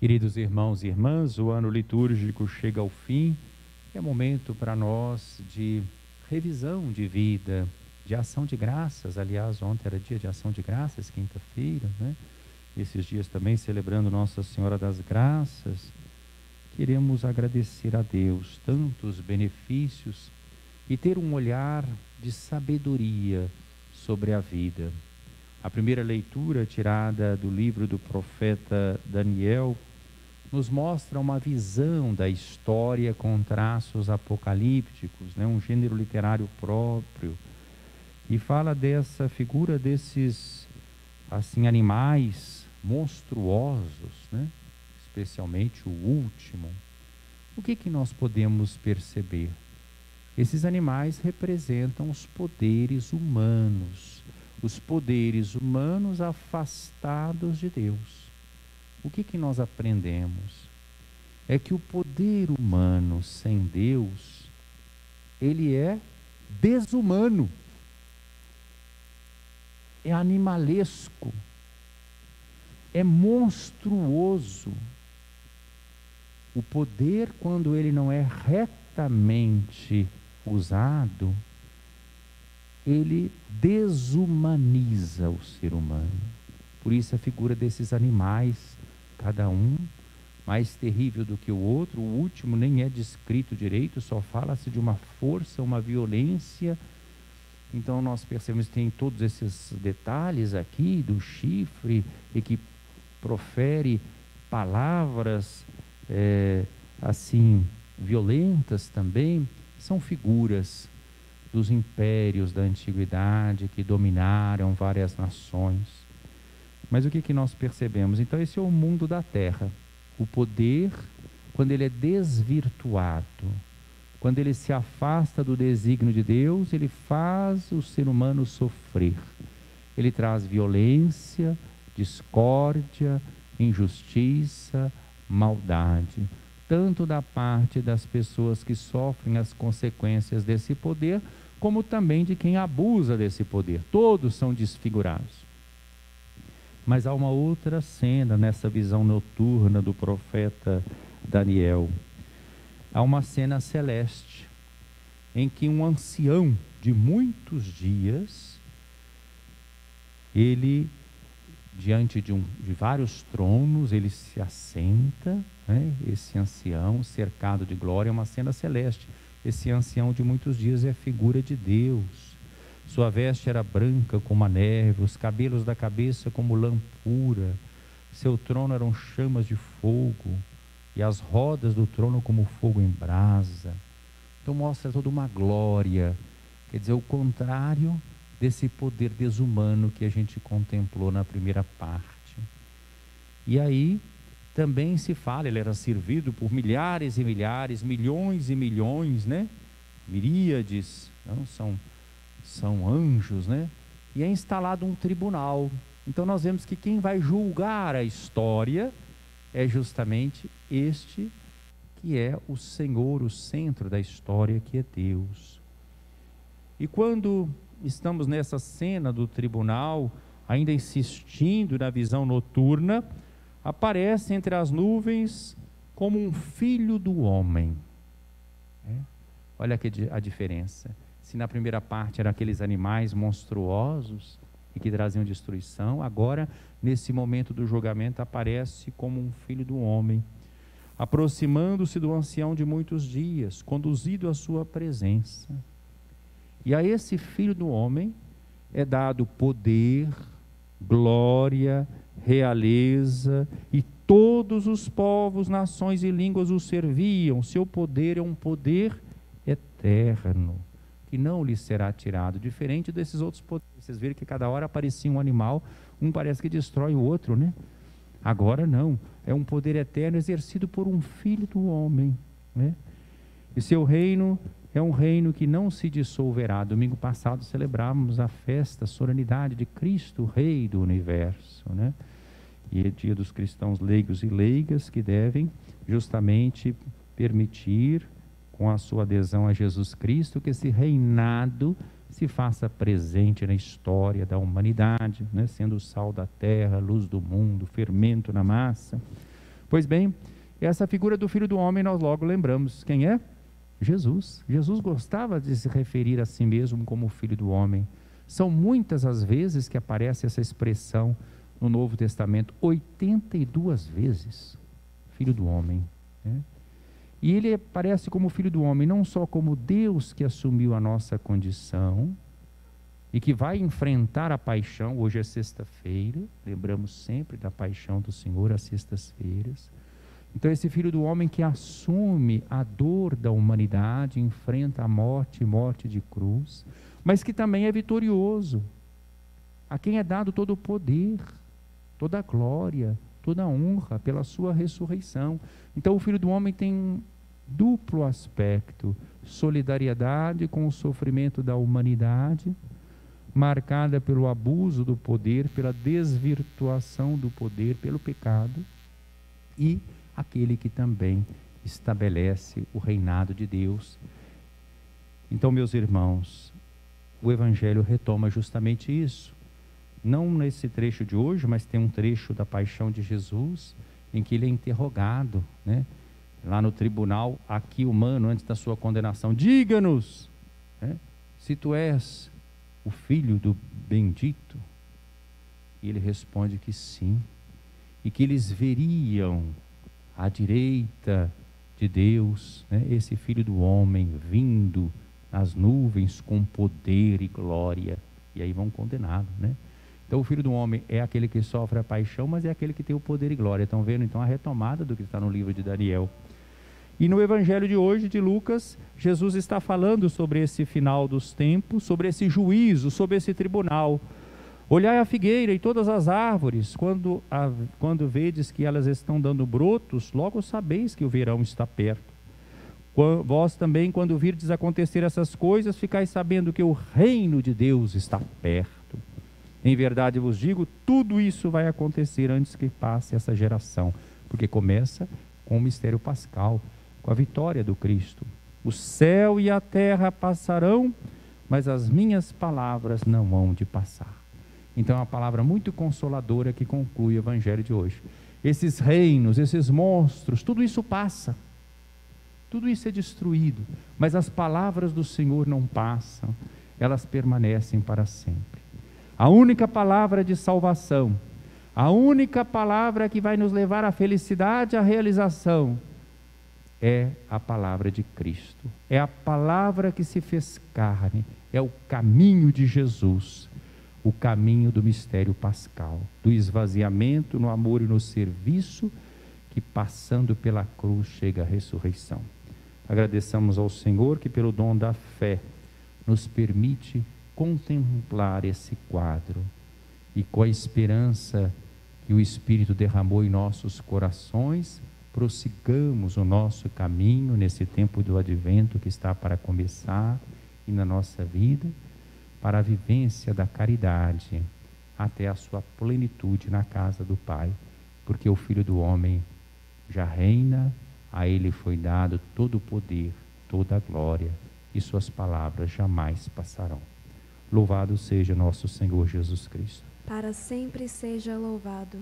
Queridos irmãos e irmãs, o ano litúrgico chega ao fim. É momento para nós de revisão de vida, de ação de graças. Aliás, ontem era dia de ação de graças, quinta-feira, né? Esses dias também celebrando Nossa Senhora das Graças. Queremos agradecer a Deus tantos benefícios e ter um olhar de sabedoria sobre a vida. A primeira leitura, tirada do livro do profeta Daniel, nos mostra uma visão da história com traços apocalípticos, né? Um gênero literário próprio, e fala dessa figura desses assim, animais monstruosos, né? Especialmente o último. O que nós podemos perceber? Esses animais representam os poderes humanos afastados de Deus. O que nós aprendemos? É que o poder humano sem Deus, ele é desumano, é animalesco, é monstruoso. O poder, quando ele não é retamente usado, ele desumaniza o ser humano. Por isso a figura desses animais, cada um mais terrível do que o outro. O último nem é descrito direito, só fala-se de uma força, uma violência. Então nós percebemos que tem todos esses detalhes aqui do chifre, e que profere palavras assim violentas também. São figuras dos impérios da antiguidade que dominaram várias nações. Mas o que nós percebemos? Então esse é o mundo da terra. O poder, quando ele é desvirtuado, quando ele se afasta do desígnio de Deus, ele faz o ser humano sofrer. Ele traz violência, discórdia, injustiça, maldade, tanto da parte das pessoas que sofrem as consequências desse poder, como também de quem abusa desse poder. Todos são desfigurados. Mas há uma outra cena nessa visão noturna do profeta Daniel. Há uma cena celeste, em que um ancião de muitos dias, ele, diante de vários tronos, ele se assenta, né? Esse ancião cercado de glória, é uma cena celeste. Esse ancião de muitos dias é a figura de Deus. Sua veste era branca como a neve, os cabelos da cabeça como lã pura. Seu trono eram chamas de fogo, e as rodas do trono como fogo em brasa. Então mostra toda uma glória, quer dizer, o contrário desse poder desumano que a gente contemplou na primeira parte. E aí também se fala, ele era servido por milhares e milhares, milhões e milhões, né? Miríades, não? São anjos, né? E é instalado um tribunal. Então nós vemos que quem vai julgar a história é justamente este que é o Senhor, o centro da história, que é Deus. E quando estamos nessa cena do tribunal, ainda insistindo na visão noturna, aparece entre as nuvens como um filho do homem. Olha aqui a diferença. Se na primeira parte eram aqueles animais monstruosos e que traziam destruição, agora, nesse momento do julgamento, aparece como um filho do homem, aproximando-se do ancião de muitos dias, conduzido à sua presença. E a esse filho do homem é dado poder, glória, realeza, e todos os povos, nações e línguas o serviam. Seu poder é um poder eterno, que não lhe será tirado, diferente desses outros poderes. Vocês viram que cada hora aparecia um animal, um parece que destrói o outro, né? Agora não, é um poder eterno exercido por um filho do homem, né? E seu reino é um reino que não se dissolverá. Domingo passado celebramos a festa, a solenidade de Cristo, Rei do Universo, né? E é dia dos cristãos leigos e leigas, que devem justamente permitir, com a sua adesão a Jesus Cristo, que esse reinado se faça presente na história da humanidade, né? Sendo o sal da terra, luz do mundo, fermento na massa. Pois bem, essa figura do Filho do Homem nós logo lembramos. Quem é? Jesus. Jesus gostava de se referir a si mesmo como Filho do Homem. São muitas as vezes que aparece essa expressão no Novo Testamento, 82 vezes, Filho do Homem, né? E ele aparece como Filho do Homem, não só como Deus que assumiu a nossa condição e que vai enfrentar a paixão. Hoje é sexta-feira, lembramos sempre da paixão do Senhor às sextas-feiras. Então esse Filho do Homem que assume a dor da humanidade, enfrenta a morte de cruz, mas que também é vitorioso, a quem é dado todo o poder, toda a glória, toda a honra pela sua ressurreição. Então o Filho do Homem tem um duplo aspecto: solidariedade com o sofrimento da humanidade, marcada pelo abuso do poder, pela desvirtuação do poder, pelo pecado, e aquele que também estabelece o reinado de Deus. Então, meus irmãos, o Evangelho retoma justamente isso. Não nesse trecho de hoje, mas tem um trecho da paixão de Jesus, em que ele é interrogado, né? Lá no tribunal, aqui humano, antes da sua condenação: diga-nos, né, se tu és o Filho do bendito. E ele responde que sim, e que eles veriam à direita de Deus, né, esse Filho do Homem vindo nas nuvens com poder e glória, e aí vão condená-lo, né? Então o Filho do Homem é aquele que sofre a paixão, mas é aquele que tem o poder e glória. Estão vendo então a retomada do que está no livro de Daniel. E no Evangelho de hoje, de Lucas, Jesus está falando sobre esse final dos tempos, sobre esse juízo, sobre esse tribunal. Olhai a figueira e todas as árvores, quando vedes que elas estão dando brotos, logo sabeis que o verão está perto. Vós também, quando virdes acontecer essas coisas, ficais sabendo que o reino de Deus está perto. Em verdade vos digo, tudo isso vai acontecer antes que passe essa geração, porque começa com o mistério pascal, com a vitória do Cristo. O céu e a terra passarão, mas as minhas palavras não hão de passar. Então é uma palavra muito consoladora que conclui o Evangelho de hoje. Esses reinos, esses monstros, tudo isso passa, tudo isso é destruído, mas as palavras do Senhor não passam, elas permanecem para sempre. A única palavra de salvação, a única palavra que vai nos levar à felicidade, à realização, é a palavra de Cristo. É a palavra que se fez carne, é o caminho de Jesus, o caminho do mistério pascal, do esvaziamento no amor e no serviço, que passando pela cruz chega à ressurreição. Agradeçamos ao Senhor que pelo dom da fé nos permite contemplar esse quadro e com a esperança que o Espírito derramou em nossos corações, prossigamos o nosso caminho nesse tempo do advento que está para começar e na nossa vida, para a vivência da caridade até a sua plenitude na casa do Pai, porque o Filho do Homem já reina, a ele foi dado todo o poder, toda a glória, e suas palavras jamais passarão. Louvado seja nosso Senhor Jesus Cristo. Para sempre seja louvado.